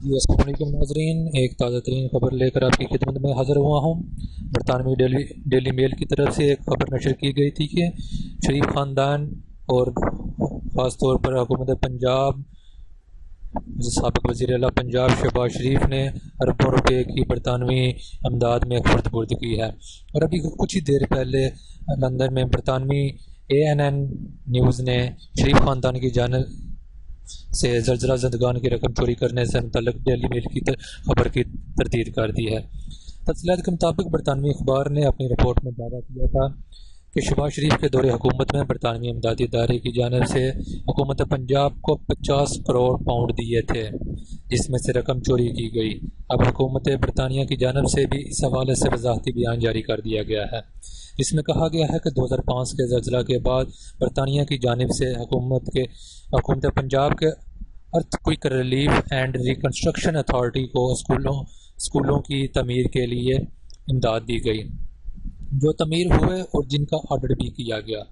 جی السلام علیکم ناظرین، ایک تازہ ترین خبر لے کر آپ کی خدمت میں حاضر ہوا ہوں۔ برطانوی ڈیلی میل کی طرف سے ایک خبر نشر کی گئی تھی کہ شریف خاندان اور خاص طور پر حکومت پنجاب سابق وزیر اعلیٰ پنجاب شہباز شریف نے اربوں روپے کی برطانوی امداد میں خرد برد کی ہے۔ اور ابھی کچھ ہی دیر پہلے لندن میں برطانوی ANN نیوز نے شریف خاندان کی جانب سے زلزلہ زدگان کی رقم چوری کرنے سے متعلق ڈیلی میل کی خبر کی تردید کر دی ہے۔ تفصیلات کے مطابق برطانوی اخبار نے اپنی رپورٹ میں دعویٰ کیا تھا کہ شہباز شریف کے دور حکومت میں برطانوی امدادی ادارے کی جانب سے حکومت پنجاب کو 50 کروڑ پاؤنڈ دیے تھے، جس میں سے رقم چوری کی گئی۔ اب حکومت برطانیہ کی جانب سے بھی اس حوالے سے وضاحتی بیان جاری کر دیا گیا ہے، جس میں کہا گیا ہے کہ 2005 کے زلزلہ کے بعد برطانیہ کی جانب سے حکومت پنجاب کے earthquake relief and reconstruction authority کو اسکولوں کی تعمیر کے لیے امداد دی گئی، جو تعمیر ہوئے اور جن کا آڈٹ بھی کیا گیا۔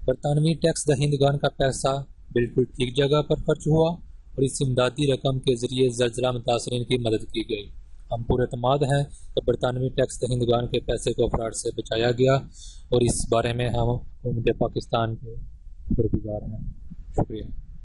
برطانوی ٹیکس دہندگان کا پیسہ بالکل ٹھیک جگہ پر خرچ ہوا اور اس امدادی رقم کے ذریعے زلزلہ متاثرین کی مدد کی گئی۔ ہم پورے اعتماد ہیں کہ برطانوی ٹیکس دہندگان کے پیسے کو فراڈ سے بچایا گیا اور اس بارے میں ہم حکومت پاکستان کے شکر گزار ہیں۔ شکریہ۔